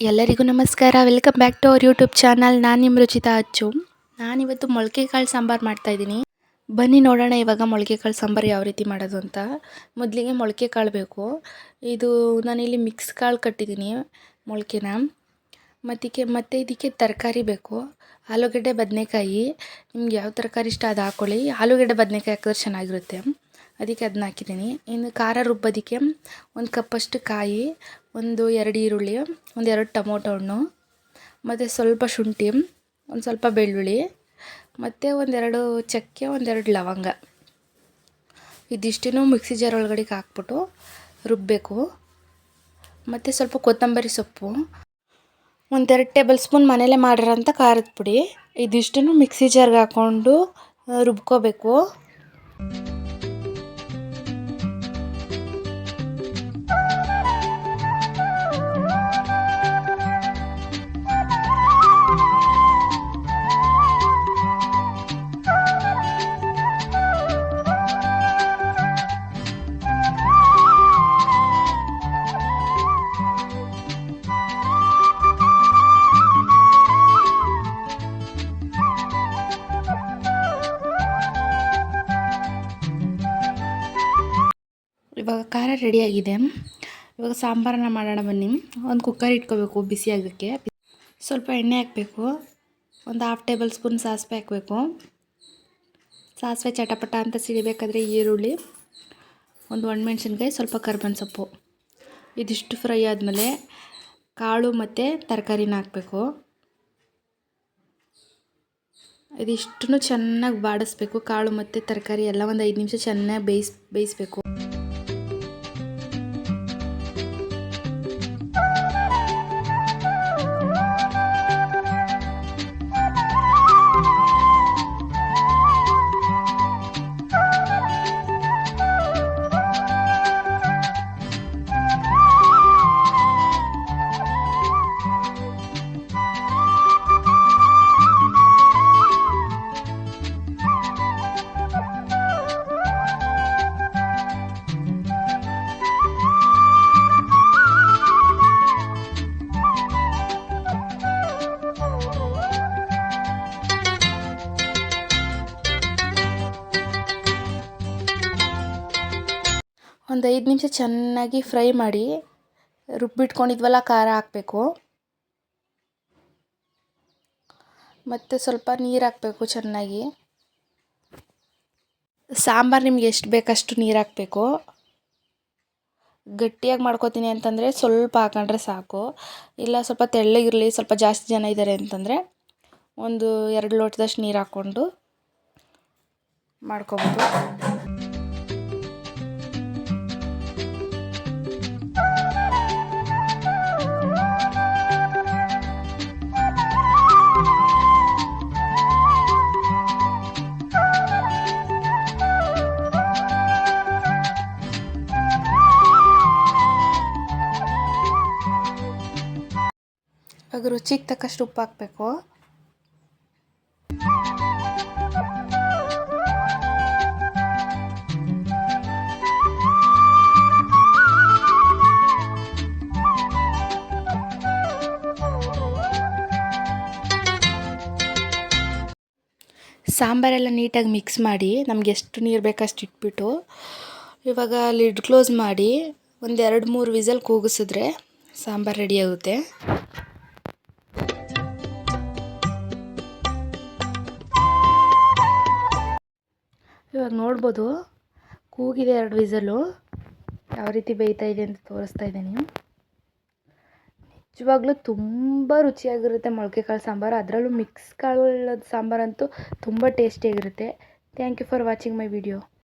ಎಲ್ಲರಿಗೂ ನಮಸ್ಕಾರ. Welcome back to our YouTube channel. ನಾನು ನಿಮ್ಮ ರುಚಿತಾ ಅಚ್ಚು. ನಾನಿವತ್ತು ಮೊಳಕೆ ಕಾಳು ಸಾಂಬಾರು ಮಾಡ್ತಾಯಿದ್ದೀನಿ. ಬನ್ನಿ ನೋಡೋಣ ಇವಾಗ ಮೊಳಕೆ ಕಾಳು ಸಾಂಬಾರು ಯಾವ ರೀತಿ ಮಾಡೋದು ಅಂತ. ಮೊದಲಿಗೆ ಮೊಳಕೆ ಕಾಳು ಬೇಕು. ಇದು ನಾನಿಲ್ಲಿ ಮಿಕ್ಸ್ ಕಾಳು ಕಟ್ಟಿದ್ದೀನಿ ಮೊಳಕೆನ. ಮತ್ತು ಇದಕ್ಕೆ ತರಕಾರಿ ಬೇಕು. ಆಲೂಗಡ್ಡೆ, ಬದನೆಕಾಯಿ, ನಿಮ್ಗೆ ಯಾವ ತರಕಾರಿ ಇಷ್ಟ ಅದು ಹಾಕ್ಕೊಳ್ಳಿ. ಆಲೂಗಡ್ಡೆ ಬದನೆಕಾಯಿ ಹಾಕಿದ್ರೆ ಚೆನ್ನಾಗಿರುತ್ತೆ, ಅದಕ್ಕೆ ಅದನ್ನ ಹಾಕಿದ್ದೀನಿ. ಇನ್ನು ಖಾರ ರುಬ್ಬೋದಕ್ಕೆ 1 ಕಪ್ಪಷ್ಟು ಕಾಯಿ, 2 ಈರುಳ್ಳಿ, 2 ಟೊಮೊಟೊ ಹಣ್ಣು, ಮತ್ತು ಸ್ವಲ್ಪ ಶುಂಠಿ, ಸ್ವಲ್ಪ ಬೆಳ್ಳುಳ್ಳಿ, ಮತ್ತು 2 ಚಕ್ಕೆ, 2 ಲವಂಗ. ಇದಿಷ್ಟನ್ನು ಮಿಕ್ಸಿ ಜಾರ್ ಒಳಗಡೆ ಹಾಕ್ಬಿಟ್ಟು ರುಬ್ಬಬೇಕು. ಮತ್ತು ಸ್ವಲ್ಪ ಕೊತ್ತಂಬರಿ ಸೊಪ್ಪು, 2 ಟೇಬಲ್ ಸ್ಪೂನ್ ಮನೇಲೆ ಮಾಡಿರೋಂಥ ಖಾರದ ಪುಡಿ. ಇದಿಷ್ಟನ್ನು ಮಿಕ್ಸಿ ಜಾರ್ಗೆ ಹಾಕ್ಕೊಂಡು ರುಬ್ಕೋಬೇಕು. ಇವಾಗ ಖಾರ ರೆಡಿಯಾಗಿದೆ. ಇವಾಗ ಸಾಂಬಾರನ್ನ ಮಾಡೋಣ ಬನ್ನಿ. ಒಂದು ಕುಕ್ಕರ್ ಇಟ್ಕೋಬೇಕು ಬಿಸಿ ಆಗೋಕ್ಕೆ. ಸ್ವಲ್ಪ ಎಣ್ಣೆ ಹಾಕಬೇಕು. 1/2 ಟೇಬಲ್ ಸ್ಪೂನ್ ಸಾಸಿವೆ ಹಾಕಬೇಕು. ಸಾಸಿವೆ ಚಟಪಟ ಅಂತ ಸಿಡಿಬೇಕಾದ್ರೆ ಈರುಳ್ಳಿ, 1 ಒಣಮೆಣ್ಸಿನ್ಕಾಯಿ, ಸ್ವಲ್ಪ ಕರಿಬೇವಿನ ಸೊಪ್ಪು. ಇದಿಷ್ಟು ಫ್ರೈ ಆದಮೇಲೆ ಕಾಳು ಮತ್ತು ತರಕಾರಿನ ಹಾಕಬೇಕು. ಇದಿಷ್ಟನ್ನು ಚೆನ್ನಾಗಿ ಬಾಡಿಸ್ಬೇಕು. ಕಾಳು ಮತ್ತು ತರಕಾರಿ ಎಲ್ಲ 5 ನಿಮಿಷ ಚೆನ್ನಾಗಿ ಬೇಯಿಸ್ಬೇಕು. ಒಂದು 5 ನಿಮಿಷ ಚೆನ್ನಾಗಿ ಫ್ರೈ ಮಾಡಿ ರುಬ್ಬಿಟ್ಕೊಂಡಿದ್ವಲ್ಲ ಖಾರ ಹಾಕಬೇಕು. ಮತ್ತು ಸ್ವಲ್ಪ ನೀರು ಹಾಕಬೇಕು ಚೆನ್ನಾಗಿ. ಸಾಂಬಾರು ನಿಮ್ಗೆ ಎಷ್ಟು ಬೇಕಷ್ಟು ನೀರು ಹಾಕಬೇಕು. ಗಟ್ಟಿಯಾಗಿ ಮಾಡ್ಕೋತೀನಿ ಅಂತಂದರೆ ಸ್ವಲ್ಪ ಹಾಕೊಂಡ್ರೆ ಸಾಕು. ಇಲ್ಲ ಸ್ವಲ್ಪ ತೆಳ್ಳಗಿರಲಿ, ಸ್ವಲ್ಪ ಜಾಸ್ತಿ ಜನ ಇದ್ದಾರೆ ಅಂತಂದರೆ 2 ಲೋಟದಷ್ಟು ನೀರು ಹಾಕ್ಕೊಂಡು ಮಾಡ್ಕೊಬೋದು. ಇವಾಗ ರುಚಿಗೆ ತಕ್ಕಷ್ಟು ಉಪ್ಪು ಹಾಕಬೇಕು. ಸಾಂಬಾರೆಲ್ಲ ನೀಟಾಗಿ ಮಿಕ್ಸ್ ಮಾಡಿ ನಮ್ಗೆ ಎಷ್ಟು ನೀರು ಬೇಕಷ್ಟು ಇಟ್ಬಿಟ್ಟು ಇವಾಗ ಲಿಡ್ ಕ್ಲೋಸ್ ಮಾಡಿ 2-3 ವಿಸಲ್ ಕೂಗಿಸಿದ್ರೆ ಸಾಂಬಾರು ರೆಡಿ ಆಗುತ್ತೆ. ಇವಾಗ ನೋಡ್ಬೋದು ಕೂಗಿದೆ 2 ವಿಸಲು. ಯಾವ ರೀತಿ ಬೇಯ್ತಾ ಇದೆ ಅಂತ ತೋರಿಸ್ತಾ ಇದ್ದೀನಿ. ನಿಜವಾಗ್ಲೂ ತುಂಬ ರುಚಿಯಾಗಿರುತ್ತೆ ಮೊಳಕೆ ಕಾಳು ಸಾಂಬಾರು. ಅದರಲ್ಲೂ ಮಿಕ್ಸ್ ಕಾಳು ಸಾಂಬಾರಂತೂ ತುಂಬ ಟೇಸ್ಟಿಯಾಗಿರುತ್ತೆ. Thank you for watching my video.